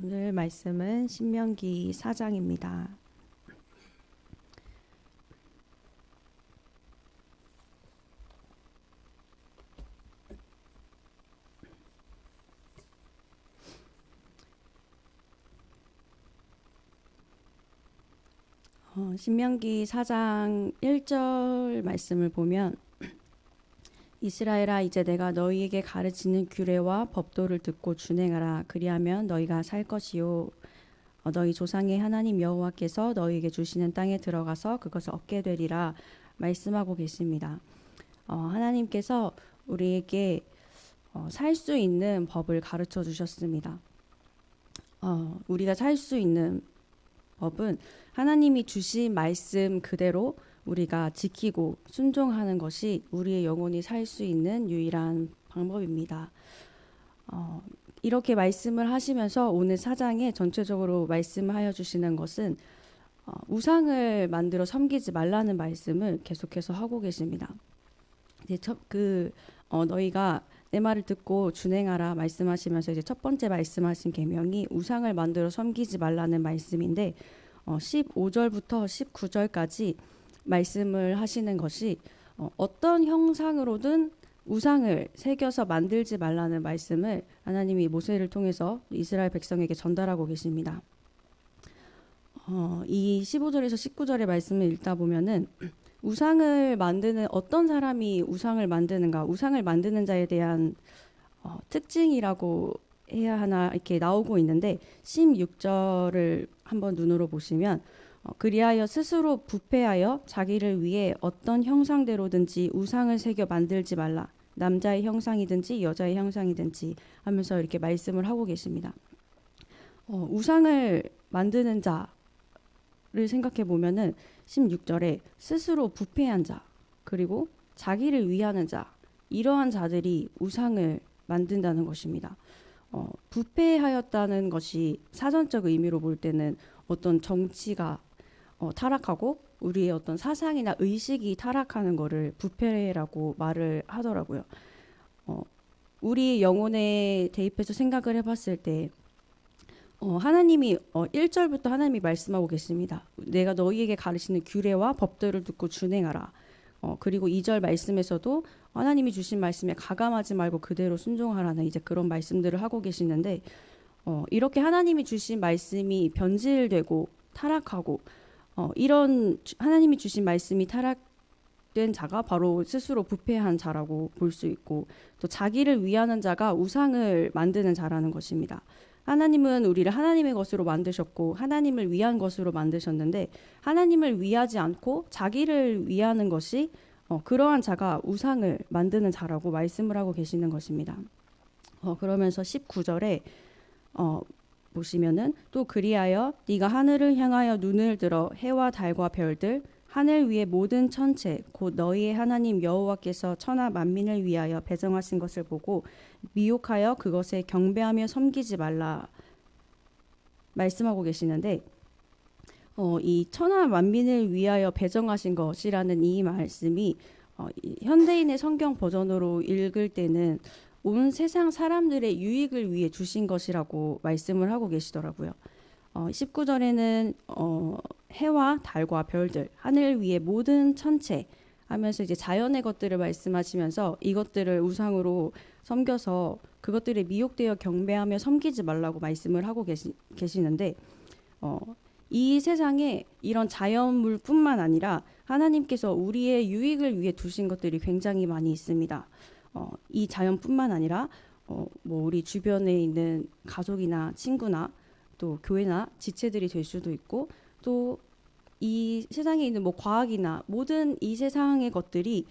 오늘 말씀은 신명기 4장입니다. 신명기 4장 1절 말씀을 보면 이스라엘아 이제 내가 너희에게 가르치는 규례와 법도를 듣고 준행하라. 그리하면 너희가 살 것이요 너희 조상의 하나님 여호와께서 너희에게 주시는 땅에 들어가서 그것을 얻게 되리라 말씀하고 계십니다. 하나님께서 우리에게 살 수 있는 법을 가르쳐 주셨습니다. 우리가 살 수 있는 법은 하나님이 주신 말씀 그대로 우리가 지키고 순종하는 것이 우리의 영혼이 살 수 있는 유일한 방법입니다. 이렇게 말씀을 하시면서 오늘 사장에 전체적으로 말씀하여 주시는 것은 우상을 만들어 섬기지 말라는 말씀을 계속해서 하고 계십니다. 너희가 내 말을 듣고 준행하라 말씀하시면서 이제 첫 번째 말씀하신 계명이 우상을 만들어 섬기지 말라는 말씀인데 15절부터 19절까지 말씀을 하시는 것이 어떤 형상으로든 우상을 새겨서 만들지 말라는 말씀을 하나님이 모세를 통해서 이스라엘 백성에게 전달하고 계십니다. 이 15절에서 19절의 말씀을 읽다 보면은 우상을 만드는 어떤 사람이 우상을 만드는가, 우상을 만드는 자에 대한 특징이라고 해야 하나 이렇게 나오고 있는데 16절을 한번 눈으로 보시면 그리하여 스스로 부패하여 자기를 위해 어떤 형상대로든지 우상을 새겨 만들지 말라. 남자의 형상이든지 여자의 형상이든지 하면서 이렇게 말씀을 하고 계십니다. 우상을 만드는 자를 생각해 보면은 16절에 스스로 부패한 자 그리고 자기를 위하는 자 이러한 자들이 우상을 만든다는 것입니다. 부패하였다는 것이 사전적 의미로 볼 때는 어떤 정치가 타락하고 우리의 어떤 사상이나 의식이 타락하는 것을 부패라고 말을 하더라고요. 우리 영혼에 대입해서 생각을 해봤을 때 하나님이 1절부터 하나님이 말씀하고 계십니다. 내가 너희에게 가르치는 규례와 법들을 듣고 준행하라. 그리고 2절 말씀에서도 하나님이 주신 말씀에 가감하지 말고 그대로 순종하라는 이제 그런 말씀들을 하고 계시는데 이렇게 하나님이 주신 말씀이 변질되고 타락하고 이런 하나님이 주신 말씀이 타락된 자가 바로 스스로 부패한 자라고 볼 수 있고 또 자기를 위하는 자가 우상을 만드는 자라는 것입니다. 하나님은 우리를 하나님의 것으로 만드셨고 하나님을 위한 것으로 만드셨는데 하나님을 위하지 않고 자기를 위하는 것이 그러한 자가 우상을 만드는 자라고 말씀을 하고 계시는 것입니다. 그러면서 19절에 보시면은 또 그리하여 네가 하늘을 향하여 눈을 들어 해와 달과 별들 하늘 위의 모든 천체 곧 너희의 하나님 여호와께서 천하 만민을 위하여 배정하신 것을 보고 미혹하여 그것에 경배하며 섬기지 말라 말씀하고 계시는데 이 천하 만민을 위하여 배정하신 것이라는 이 말씀이 현대인의 성경 버전으로 읽을 때는 온 세상 사람들의 유익을 위해 주신 것이라고 말씀을 하고 계시더라고요. 19절에는 해와 달과 별들, 하늘 위의 모든 천체 하면서 이제 자연의 것들을 말씀하시면서 이것들을 우상으로 섬겨서 그것들에 미혹되어 경배하며 섬기지 말라고 말씀을 하고 계시는데 이 세상에 이런 자연물뿐만 아니라 하나님께서 우리의 유익을 위해 두신 것들이 굉장히 많이 있습니다. 이 자연뿐만 아니라 뭐 우리 주변에 있는 가족이나 친구나 또 교회나 지체들이 될 수도 있고 또 이 세상에 있는 뭐 과학이나 모든 이 세상의 것들이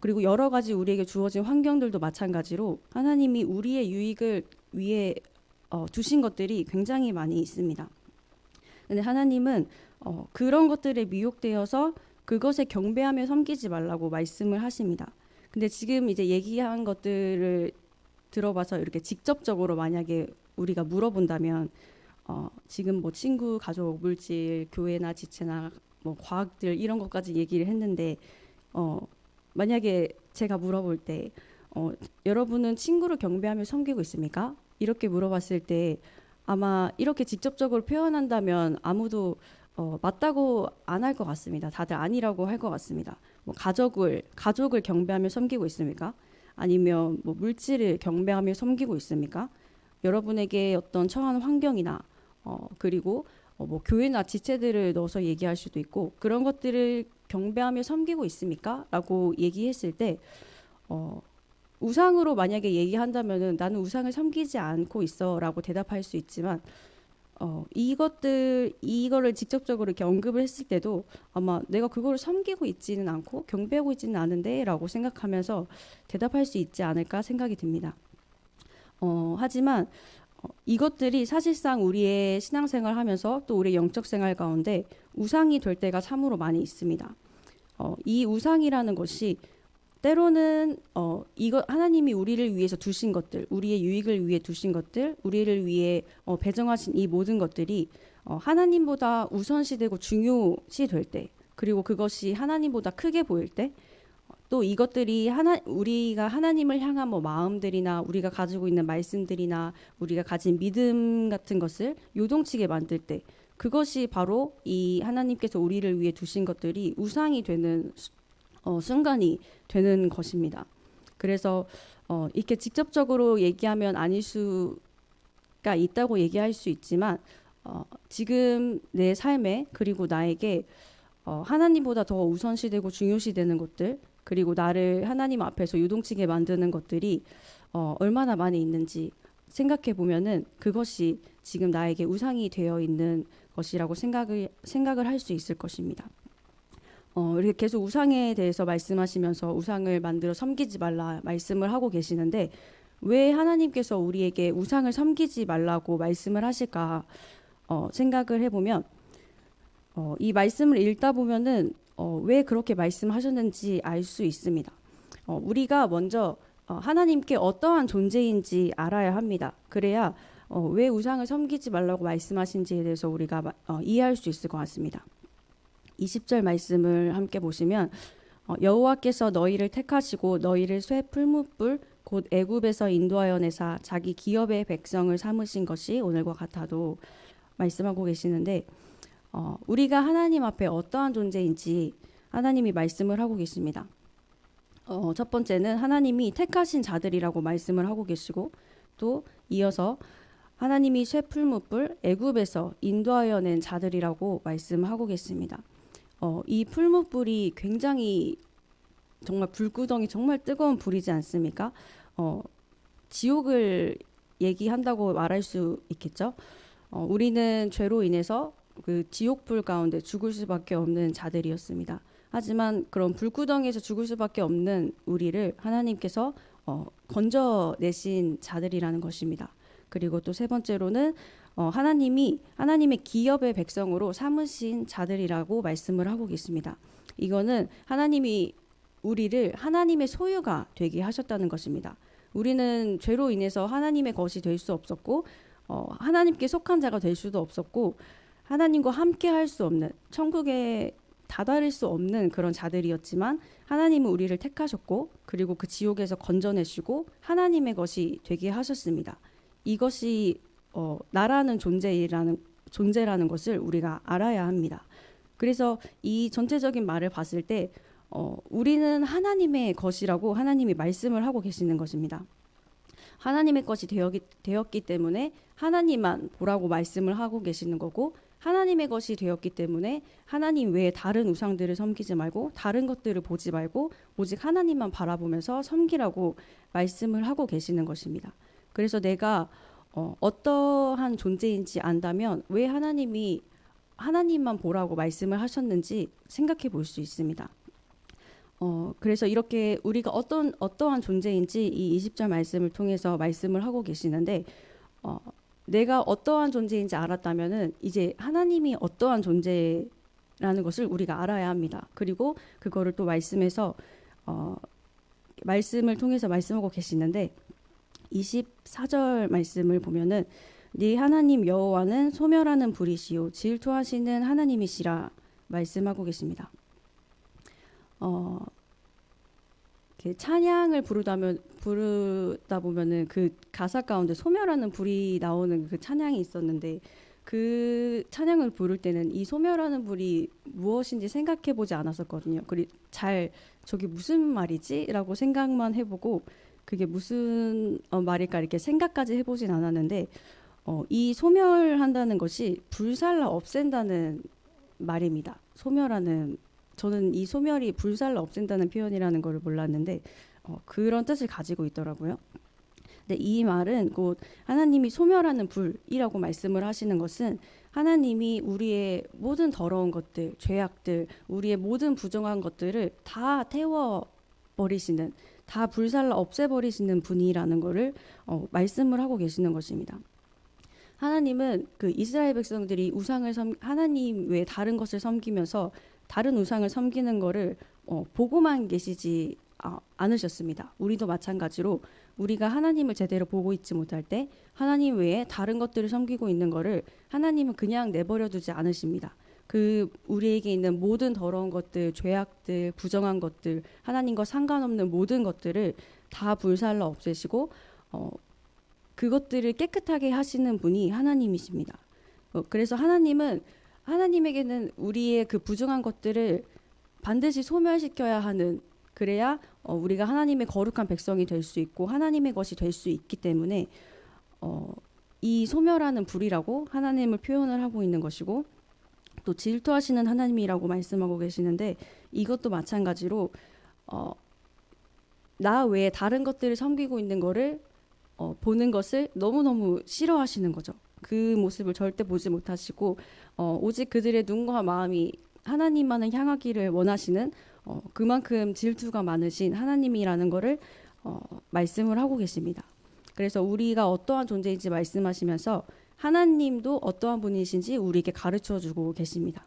그리고 여러 가지 우리에게 주어진 환경들도 마찬가지로 하나님이 우리의 유익을 위해 두신 것들이 굉장히 많이 있습니다. 근데 하나님은 그런 것들에 미혹되어서 그것에 경배하며 섬기지 말라고 말씀을 하십니다. 근데 지금 이제 얘기한 것들을 들어봐서 이렇게 직접적으로 만약에 우리가 물어본다면 지금 뭐 친구, 가족, 물질, 교회나 지체나 뭐 과학들 이런 것까지 얘기를 했는데 만약에 제가 물어볼 때 여러분은 친구를 경배하며 섬기고 있습니까? 이렇게 물어봤을 때 아마 이렇게 직접적으로 표현한다면 아무도 맞다고 안 할 것 같습니다. 다들 아니라고 할 것 같습니다. 뭐 가족을 경배하며 섬기고 있습니까? 아니면 뭐 물질을 경배하며 섬기고 있습니까? 여러분에게 어떤 처한 환경이나 그리고 뭐 교회나 지체들을 넣어서 얘기할 수도 있고 그런 것들을 경배하며 섬기고 있습니까? 라고 얘기했을 때 우상으로 만약에 얘기한다면은 나는 우상을 섬기지 않고 있어라고 대답할 수 있지만 이거를 직접적으로 이렇게 언급을 했을 때도 아마 내가 그거를 섬기고 있지는 않고 경배하고 있지는 않은데라고 생각하면서 대답할 수 있지 않을까 생각이 듭니다. 하지만 이것들이 사실상 우리의 신앙생활 하면서 또 우리의 영적 생활 가운데 우상이 될 때가 참으로 많이 있습니다. 이 우상이라는 것이 때로는 이거 하나님이 우리를 위해서 두신 것들, 우리의 유익을 위해 두신 것들, 우리를 위해 배정하신 이 모든 것들이 하나님보다 우선시되고 중요시 될 때, 그리고 그것이 하나님보다 크게 보일 때, 또 이것들이 우리가 하나님을 향한 뭐 마음들이나 우리가 가지고 있는 말씀들이나 우리가 가진 믿음 같은 것을 요동치게 만들 때, 그것이 바로 이 하나님께서 우리를 위해 두신 것들이 우상이 되는 순간이 되는 것입니다. 그래서 이렇게 직접적으로 얘기하면 아닐 수가 있다고 얘기할 수 있지만 지금 내 삶에 그리고 나에게 하나님보다 더 우선시되고 중요시되는 것들 그리고 나를 하나님 앞에서 요동치게 만드는 것들이 얼마나 많이 있는지 생각해 보면은 그것이 지금 나에게 우상이 되어 있는 것이라고 생각을 할 수 있을 것입니다. 이렇게 계속 우상에 대해서 말씀하시면서 우상을 만들어 섬기지 말라 말씀을 하고 계시는데 왜 하나님께서 우리에게 우상을 섬기지 말라고 말씀을 하실까 생각을 해보면 이 말씀을 읽다 보면은 왜 그렇게 말씀하셨는지 알 수 있습니다. 우리가 먼저 하나님께 어떠한 존재인지 알아야 합니다. 그래야 왜 우상을 섬기지 말라고 말씀하신지에 대해서 우리가 이해할 수 있을 것 같습니다. 20절 말씀을 함께 보시면 여호와께서 너희를 택하시고 너희를 쇠 풀무불 곧 애굽에서 인도하여 내사 자기 기업의 백성을 삼으신 것이 오늘과 같아도 말씀하고 계시는데 우리가 하나님 앞에 어떠한 존재인지 하나님이 말씀을 하고 계십니다. 첫 번째는 하나님이 택하신 자들이라고 말씀을 하고 계시고 또 이어서 하나님이 쇠 풀무불 애굽에서 인도하여 낸 자들이라고 말씀하고 계십니다. 이 풀무불이 굉장히 정말 불구덩이 정말 뜨거운 불이지 않습니까? 지옥을 얘기한다고 말할 수 있겠죠. 우리는 죄로 인해서 그 지옥불 가운데 죽을 수밖에 없는 자들이었습니다. 하지만 그런 불구덩이에서 죽을 수밖에 없는 우리를 하나님께서 건져내신 자들이라는 것입니다. 그리고 또 세 번째로는 하나님의 기업의 백성으로 삼으신 자들이라고 말씀을 하고 계십니다. 이거는 하나님이 우리를 하나님의 소유가 되게 하셨다는 것입니다. 우리는 죄로 인해서 하나님의 것이 될 수 없었고 하나님께 속한 자가 될 수도 없었고 하나님과 함께 할 수 없는 천국에 다다를 수 없는 그런 자들이었지만 하나님은 우리를 택하셨고 그리고 그 지옥에서 건져내시고 하나님의 것이 되게 하셨습니다. 이것이 나라는 존재라는 것을 우리가 알아야 합니다. 그래서 이 전체적인 말을 봤을 때 우리는 하나님의 것이라고 하나님이 말씀을 하고 계시는 것입니다. 하나님의 것이 되었기 때문에 하나님만 보라고 말씀을 하고 계시는 거고 하나님의 것이 되었기 때문에 하나님 외에 다른 우상들을 섬기지 말고 다른 것들을 보지 말고 오직 하나님만 바라보면서 섬기라고 말씀을 하고 계시는 것입니다. 그래서 내가 어떠한 존재인지 안다면 왜 하나님만 보라고 말씀을 하셨는지 생각해 볼 수 있습니다. 그래서 이렇게 우리가 어떠한 존재인지 이 20절 말씀을 통해서 말씀을 하고 계시는데 내가 어떠한 존재인지 알았다면은 이제 하나님이 어떠한 존재라는 것을 우리가 알아야 합니다. 그리고 그거를 또 말씀에서 말씀을 통해서 말씀하고 계시는데 24절 말씀을 보면은 네 하나님 여호와는 소멸하는 불이시요 질투하시는 하나님이시라 말씀하고 계십니다. 이렇게 찬양을 부르다 보면은 그 가사 가운데 소멸하는 불이 나오는 그 찬양이 있었는데 그 찬양을 부를 때는 이 소멸하는 불이 무엇인지 생각해 보지 않았었거든요. 잘 저게 무슨 말이지?라고 생각만 해보고 그게 무슨 말일까 이렇게 생각까지 해보진 않았는데 이 소멸한다는 것이 불살라 없앤다는 말입니다. 소멸하는 저는 이 소멸이 불살라 없앤다는 표현이라는 걸 몰랐는데 그런 뜻을 가지고 있더라고요. 근데 이 말은 곧 하나님이 소멸하는 불이라고 말씀을 하시는 것은 하나님이 우리의 모든 더러운 것들, 죄악들, 우리의 모든 부정한 것들을 다 태워버리시는, 다 불살라 없애버리시는 분이라는 것을 말씀을 하고 계시는 것입니다. 하나님은 그 이스라엘 백성들이 하나님 외에 다른 것을 섬기면서 다른 우상을 섬기는 것을 보고만 계시지 않으셨습니다. 우리도 마찬가지로 우리가 하나님을 제대로 보고 있지 못할 때 하나님 외에 다른 것들을 섬기고 있는 것을 하나님은 그냥 내버려 두지 않으십니다. 그 우리에게 있는 모든 더러운 것들, 죄악들, 부정한 것들, 하나님과 상관없는 모든 것들을 다 불살라 없애시고 그것들을 깨끗하게 하시는 분이 하나님이십니다. 그래서 하나님에게는 우리의 그 부정한 것들을 반드시 소멸시켜야 하는, 그래야 우리가 하나님의 거룩한 백성이 될 수 있고 하나님의 것이 될 수 있기 때문에 이 소멸하는 불이라고 하나님을 표현을 하고 있는 것이고, 또 질투하시는 하나님이라고 말씀하고 계시는데 이것도 마찬가지로 나 외에 다른 것들을 섬기고 있는 거를 보는 것을 너무너무 싫어하시는 거죠. 그 모습을 절대 보지 못하시고 오직 그들의 눈과 마음이 하나님만을 향하기를 원하시는 그만큼 질투가 많으신 하나님이라는 것을 말씀을 하고 계십니다. 그래서 우리가 어떠한 존재인지 말씀하시면서 하나님도 어떠한 분이신지 우리에게 가르쳐주고 계십니다.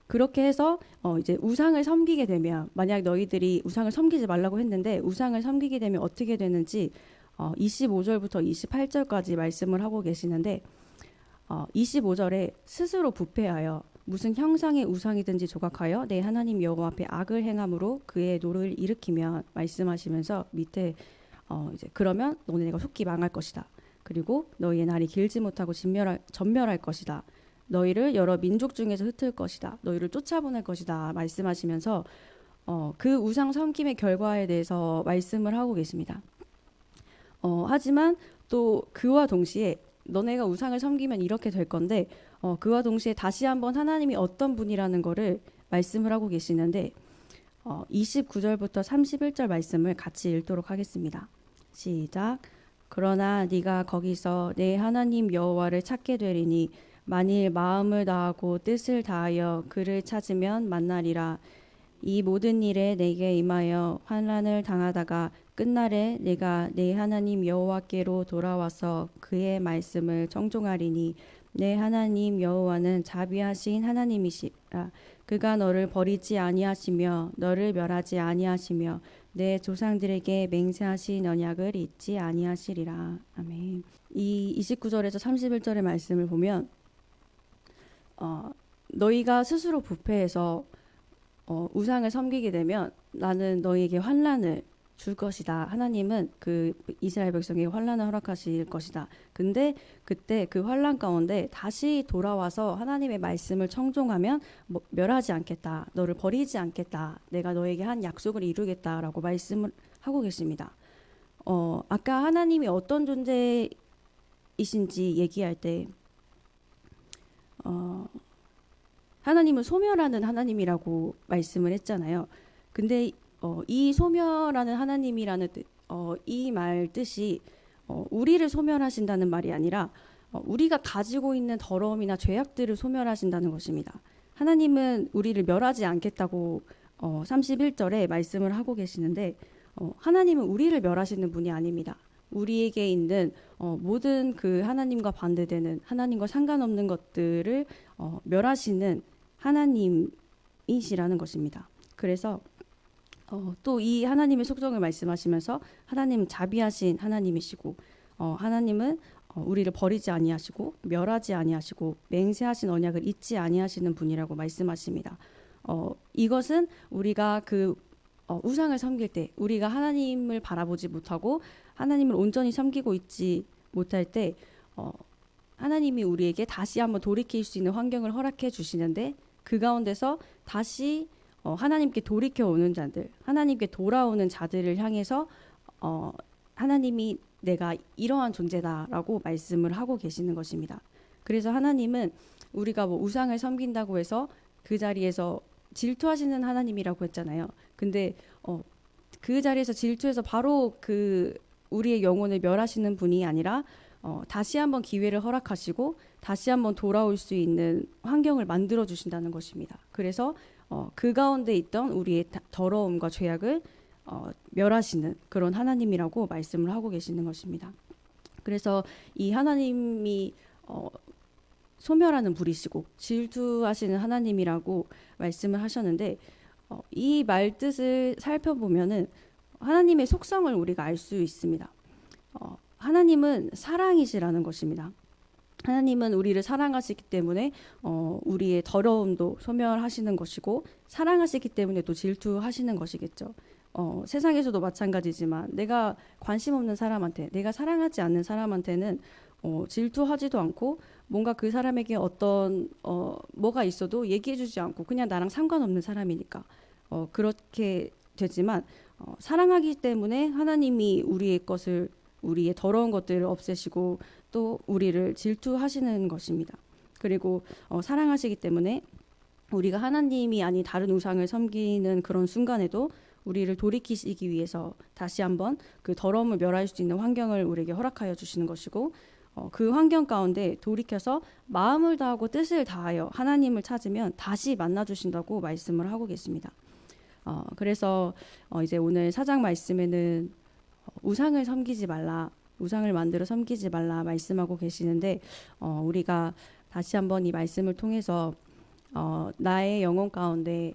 그렇게 해서 이제 우상을 섬기게 되면, 만약 너희들이 우상을 섬기지 말라고 했는데 우상을 섬기게 되면 어떻게 되는지 25절부터 28절까지 말씀을 하고 계시는데 25절에 스스로 부패하여 무슨 형상의 우상이든지 조각하여 내 하나님 여호와 앞에 악을 행함으로 그의 노를 일으키면, 말씀하시면서 밑에 이제 그러면 너네가 속히 망할 것이다. 그리고 너희의 날이 길지 못하고 전멸할 것이다. 너희를 여러 민족 중에서 흩을 것이다. 너희를 쫓아보낼 것이다. 말씀하시면서 그 우상 섬김의 결과에 대해서 말씀을 하고 계십니다. 하지만 또 그와 동시에 너네가 우상을 섬기면 이렇게 될 건데 그와 동시에 다시 한번 하나님이 어떤 분이라는 것을 말씀을 하고 계시는데 29절부터 31절 말씀을 같이 읽도록 하겠습니다. 시작. 그러나 네가 거기서 내 하나님 여호와를 찾게 되리니 만일 마음을 다하고 뜻을 다하여 그를 찾으면 만나리라. 이 모든 일에 내게 임하여 환난을 당하다가 끝날에 내가 내 하나님 여호와께로 돌아와서 그의 말씀을 청종하리니 내 하나님 여호와는 자비하신 하나님이시라. 그가 너를 버리지 아니하시며 너를 멸하지 아니하시며 내 조상들에게 맹세하신 언약을 잊지 아니하시리라. 아멘. 이 29절에서 31절의 말씀을 보면 너희가 스스로 부패해서 우상을 섬기게 되면 나는 너희에게 환난을 줄 것이다. 하나님은 그 이스라엘 백성에게 환난을 허락하실 것이다. 근데 그때 그 환난 가운데 다시 돌아와서 하나님의 말씀을 청종하면 멸하지 않겠다. 너를 버리지 않겠다. 내가 너에게 한 약속을 이루겠다라고 말씀을 하고 계십니다. 아까 하나님이 어떤 존재이신지 얘기할 때 하나님은 소멸하는 하나님이라고 말씀을 했잖아요. 근데 이 소멸하는 하나님이라는 이 말 뜻이 우리를 소멸하신다는 말이 아니라 우리가 가지고 있는 더러움이나 죄악들을 소멸하신다는 것입니다. 하나님은 우리를 멸하지 않겠다고 31절에 말씀을 하고 계시는데 하나님은 우리를 멸하시는 분이 아닙니다. 우리에게 있는 모든 그 하나님과 반대되는, 하나님과 상관없는 것들을 멸하시는 하나님이시라는 것입니다. 그래서 또 이 하나님의 속성을 말씀하시면서 하나님은 자비하신 하나님이시고 하나님은 우리를 버리지 아니하시고 멸하지 아니하시고 맹세하신 언약을 잊지 아니하시는 분이라고 말씀하십니다. 이것은 우리가 그 우상을 섬길 때, 우리가 하나님을 바라보지 못하고 하나님을 온전히 섬기고 있지 못할 때 하나님이 우리에게 다시 한번 돌이킬 수 있는 환경을 허락해 주시는데, 그 가운데서 다시 하나님께 돌이켜 오는 자들, 하나님께 돌아오는 자들을 향해서 하나님이 내가 이러한 존재다라고 말씀을 하고 계시는 것입니다. 그래서 하나님은 우리가 뭐 우상을 섬긴다고 해서 그 자리에서 질투하시는 하나님이라고 했잖아요. 근데 그 자리에서 질투해서 바로 그 우리의 영혼을 멸하시는 분이 아니라 다시 한번 기회를 허락하시고 다시 한번 돌아올 수 있는 환경을 만들어 주신다는 것입니다. 그래서 그 가운데 있던 우리의 더러움과 죄악을 멸하시는 그런 하나님이라고 말씀을 하고 계시는 것입니다. 그래서 이 하나님이 소멸하는 불이시고 질투하시는 하나님이라고 말씀을 하셨는데, 이 말뜻을 살펴보면은 하나님의 속성을 우리가 알 수 있습니다. 하나님은 사랑이시라는 것입니다. 하나님은 우리를 사랑하시기 때문에 우리의 더러움도 소멸하시는 것이고, 사랑하시기 때문에 또 질투하시는 것이겠죠. 세상에서도 마찬가지지만 내가 관심 없는 사람한테, 내가 사랑하지 않는 사람한테는 질투하지도 않고, 뭔가 그 사람에게 어떤 뭐가 있어도 얘기해주지 않고 그냥 나랑 상관없는 사람이니까 그렇게 되지만, 사랑하기 때문에 하나님이 우리의 더러운 것들을 없애시고 또 우리를 질투하시는 것입니다. 그리고 사랑하시기 때문에 우리가 하나님이 아닌 다른 우상을 섬기는 그런 순간에도 우리를 돌이키시기 위해서 다시 한번 그 더러움을 멸할 수 있는 환경을 우리에게 허락하여 주시는 것이고, 그 환경 가운데 돌이켜서 마음을 다하고 뜻을 다하여 하나님을 찾으면 다시 만나 주신다고 말씀을 하고 계십니다. 그래서 이제 오늘 4장 말씀에는 우상을 섬기지 말라, 우상을 만들어 섬기지 말라 말씀하고 계시는데, 우리가 다시 한번 이 말씀을 통해서 나의 영혼 가운데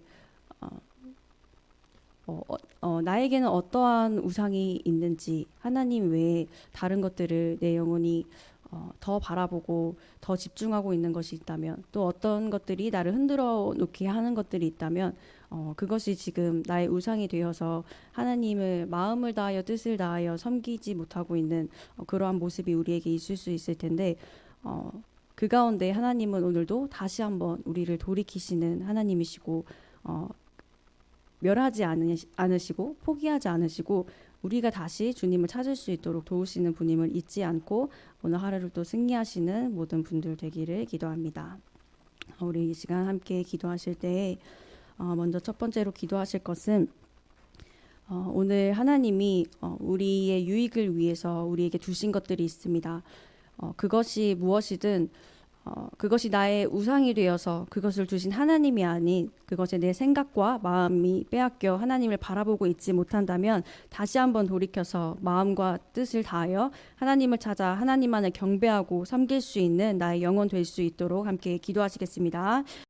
나에게는 어떠한 우상이 있는지, 하나님 외에 다른 것들을 내 영혼이 더 바라보고 더 집중하고 있는 것이 있다면, 또 어떤 것들이 나를 흔들어 놓게 하는 것들이 있다면 그것이 지금 나의 우상이 되어서 하나님을 마음을 다하여 뜻을 다하여 섬기지 못하고 있는 그러한 모습이 우리에게 있을 수 있을 텐데, 그 가운데 하나님은 오늘도 다시 한번 우리를 돌이키시는 하나님이시고, 멸하지 않으시고 포기하지 않으시고 우리가 다시 주님을 찾을 수 있도록 도우시는 분임을 잊지 않고 오늘 하루를 또 승리하시는 모든 분들 되기를 기도합니다. 우리 이 시간 함께 기도하실 때 먼저 첫 번째로 기도하실 것은, 오늘 하나님이 우리의 유익을 위해서 우리에게 주신 것들이 있습니다. 그것이 무엇이든 그것이 나의 우상이 되어서 그것을 주신 하나님이 아닌 그것에 내 생각과 마음이 빼앗겨 하나님을 바라보고 있지 못한다면 다시 한번 돌이켜서 마음과 뜻을 다하여 하나님을 찾아 하나님만을 경배하고 섬길 수 있는 나의 영혼 될 수 있도록 함께 기도하시겠습니다.